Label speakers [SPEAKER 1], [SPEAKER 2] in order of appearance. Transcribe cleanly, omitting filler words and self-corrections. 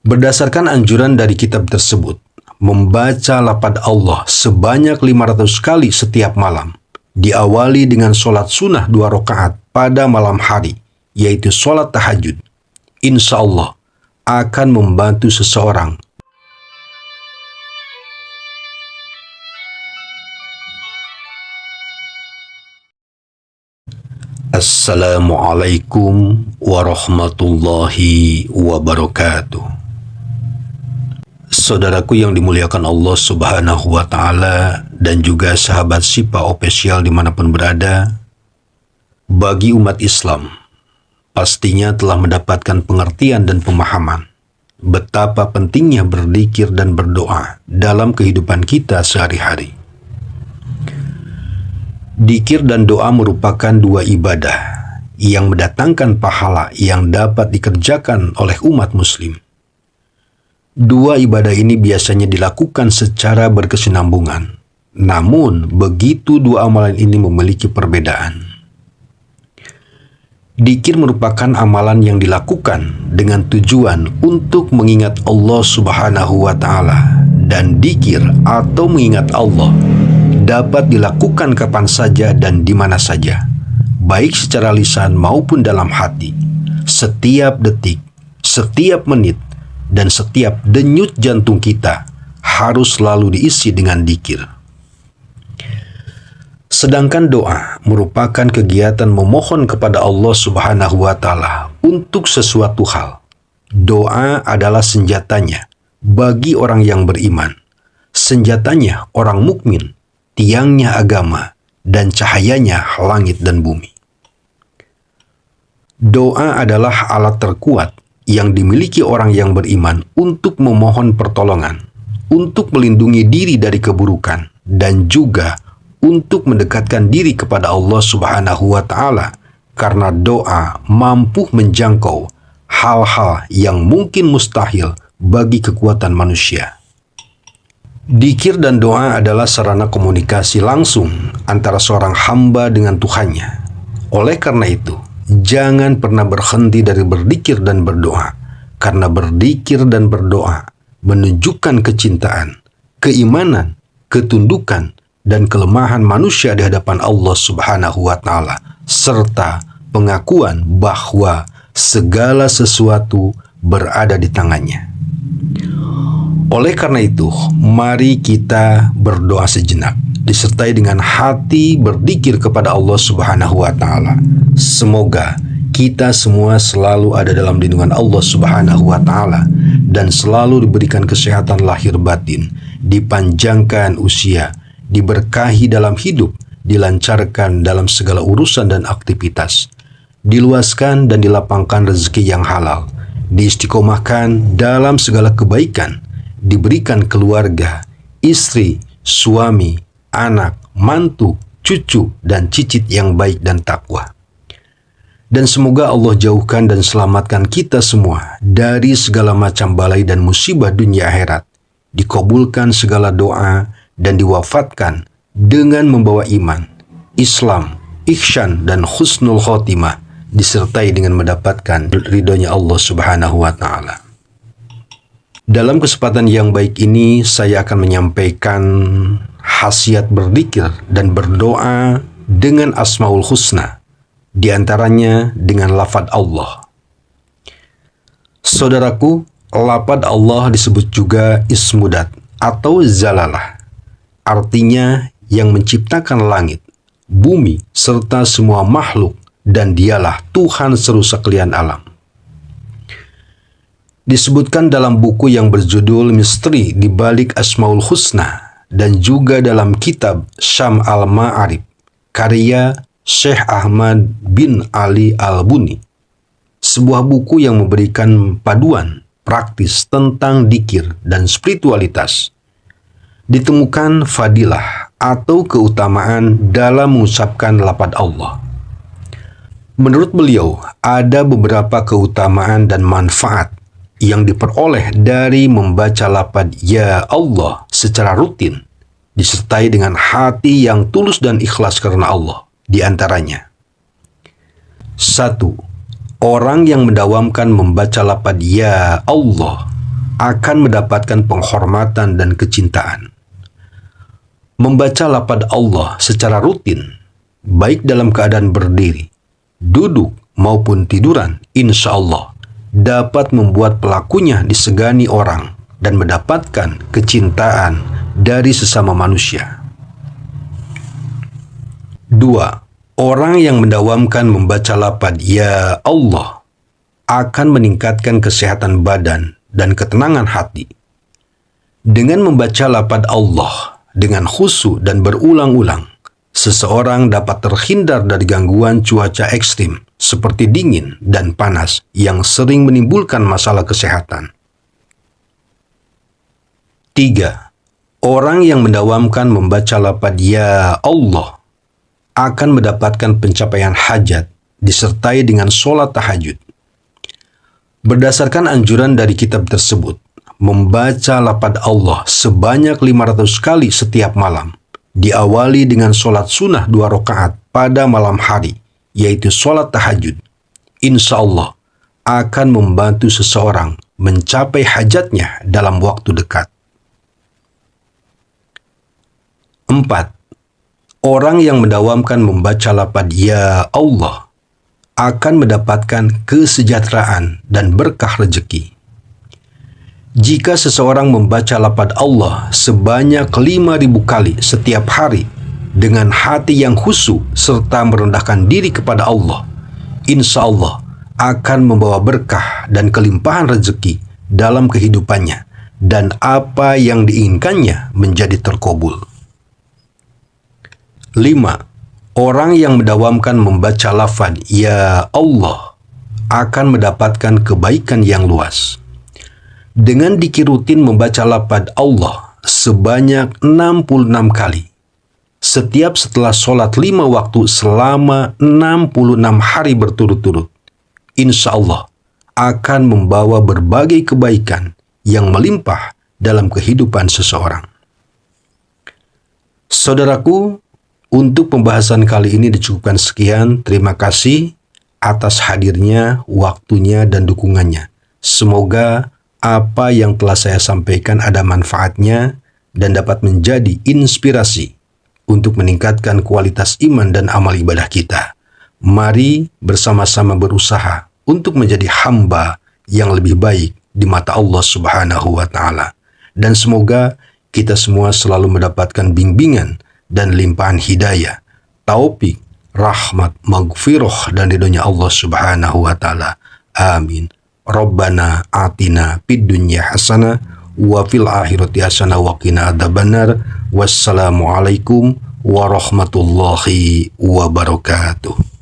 [SPEAKER 1] Berdasarkan anjuran dari kitab tersebut, membaca lafaz Allah sebanyak 500 kali setiap malam, diawali dengan sholat sunnah 2 rakaat pada malam hari, yaitu sholat tahajud, insya Allah akan membantu seseorang Assalamualaikum warahmatullahi wabarakatuh. Saudaraku yang dimuliakan Allah Subhanahu wa Ta'ala dan juga sahabat Sipa Official dimanapun berada, bagi umat Islam pastinya telah mendapatkan pengertian dan pemahaman betapa pentingnya berzikir dan berdoa dalam kehidupan kita sehari-hari. Dzikir dan doa merupakan dua ibadah yang mendatangkan pahala yang dapat dikerjakan oleh umat muslim. Dua ibadah ini biasanya dilakukan secara berkesinambungan. Namun, begitu dua amalan ini memiliki perbedaan. Dzikir merupakan amalan yang dilakukan dengan tujuan untuk mengingat Allah Subhanahu wa Ta'ala, dan dzikir atau mengingat Allah dapat dilakukan kapan saja dan di mana saja, baik secara lisan maupun dalam hati. Setiap detik, setiap menit, dan setiap denyut jantung kita harus selalu diisi dengan dzikir. Sedangkan doa merupakan kegiatan memohon kepada Allah Subhanahu wa Ta'ala untuk sesuatu hal. Doa adalah senjatanya bagi orang yang beriman, senjatanya orang mukmin, tiangnya agama, dan cahayanya langit dan bumi. Doa adalah alat terkuat yang dimiliki orang yang beriman untuk memohon pertolongan, untuk melindungi diri dari keburukan, dan juga untuk mendekatkan diri kepada Allah Subhanahu wa Ta'ala, karena doa mampu menjangkau hal-hal yang mungkin mustahil bagi kekuatan manusia. Dzikir dan doa adalah sarana komunikasi langsung antara seorang hamba dengan Tuhannya. Oleh karena itu, jangan pernah berhenti dari berzikir dan berdoa, karena berzikir dan berdoa menunjukkan kecintaan, keimanan, ketundukan, dan kelemahan manusia di hadapan Allah Subhanahu wa Ta'ala, serta pengakuan bahwa segala sesuatu berada di tangannya. Oleh karena itu, mari kita berdoa sejenak, disertai dengan hati berzikir kepada Allah Subhanahu wa Ta'ala. Semoga kita semua selalu ada dalam lindungan Allah Subhanahu wa Ta'ala dan selalu diberikan kesehatan lahir batin, dipanjangkan usia, diberkahi dalam hidup, dilancarkan dalam segala urusan dan aktivitas, diluaskan dan dilapangkan rezeki yang halal, diistiqomahkan dalam segala kebaikan, diberikan keluarga, istri, suami, anak, mantu, cucu, dan cicit yang baik dan takwa. Dan semoga Allah jauhkan dan selamatkan kita semua dari segala macam balai dan musibah dunia akhirat, dikabulkan segala doa, dan diwafatkan dengan membawa iman, Islam, ihsan, dan husnul khotimah, disertai dengan mendapatkan ridhonya Allah Subhanahu wa Ta'ala. Dalam kesempatan yang baik ini, saya akan menyampaikan khasiat berzikir dan berdoa dengan Asmaul Husna, di antaranya dengan lafaz Allah. Saudaraku, lafaz Allah disebut juga Ismudat atau Zalalah, artinya yang menciptakan langit, bumi, serta semua makhluk, dan dialah Tuhan seluruh sekalian alam. Disebutkan dalam buku yang berjudul Misteri di Balik Asmaul Husna dan juga dalam kitab Syam al-Ma'arif karya Syekh Ahmad bin Ali Al-Buni, sebuah buku yang memberikan paduan praktis tentang dzikir dan spiritualitas. Ditemukan fadilah atau keutamaan dalam mengucapkan lafaz Allah. Menurut beliau, ada beberapa keutamaan dan manfaat yang diperoleh dari membaca lafaz Ya Allah secara rutin, disertai dengan hati yang tulus dan ikhlas karena Allah. Di antaranya, 1. Orang yang mendawamkan membaca lafaz Ya Allah akan mendapatkan penghormatan dan kecintaan. Membaca lafaz Allah secara rutin, baik dalam keadaan berdiri, duduk, maupun tiduran, insya Allah dapat membuat pelakunya disegani orang dan mendapatkan kecintaan dari sesama manusia. 2. Orang yang mendawamkan membaca lafaz Ya Allah akan meningkatkan kesehatan badan dan ketenangan hati. Dengan membaca lafaz Allah dengan khusyuk dan berulang-ulang, seseorang dapat terhindar dari gangguan cuaca ekstrim seperti dingin dan panas yang sering menimbulkan masalah kesehatan. 3. Orang yang mendawamkan membaca lafaz Ya Allah akan mendapatkan pencapaian hajat disertai dengan sholat tahajud. Berdasarkan anjuran dari kitab tersebut, membaca lafaz Allah sebanyak 500 kali setiap malam, diawali dengan sholat sunnah 2 rakaat pada malam hari, yaitu sholat tahajud, insya Allah akan membantu seseorang mencapai hajatnya dalam waktu dekat. 4. Orang yang mendawamkan membaca lafaz Ya Allah akan mendapatkan kesejahteraan dan berkah rezeki. Jika seseorang membaca lafaz Allah sebanyak 5.000 kali setiap hari dengan hati yang khusyuk serta merendahkan diri kepada Allah, insya Allah akan membawa berkah dan kelimpahan rezeki dalam kehidupannya dan apa yang diinginkannya menjadi terkabul. 5. Orang yang mendawamkan membaca lafaz Ya Allah akan mendapatkan kebaikan yang luas. Dengan dikir rutin membaca lafaz Allah sebanyak 66 kali, setiap setelah sholat 5 waktu selama 66 hari berturut-turut, insya Allah akan membawa berbagai kebaikan yang melimpah dalam kehidupan seseorang. Saudaraku, untuk pembahasan kali ini dicukupkan sekian. Terima kasih atas hadirnya, waktunya, dan dukungannya. Semoga apa yang telah saya sampaikan ada manfaatnya dan dapat menjadi inspirasi untuk meningkatkan kualitas iman dan amal ibadah kita. Mari bersama-sama berusaha untuk menjadi hamba yang lebih baik di mata Allah Subhanahu wa Ta'ala. Dan semoga kita semua selalu mendapatkan bimbingan dan limpahan hidayah, taufik, rahmat, maghfirah dan ridhonya Allah Subhanahu wa Ta'ala. Amin. Rabbana atina fid dunya hasanah wa fil akhirati hasanah wa qina adzabannar. Wassalamualaikum warahmatullahi wabarakatuh.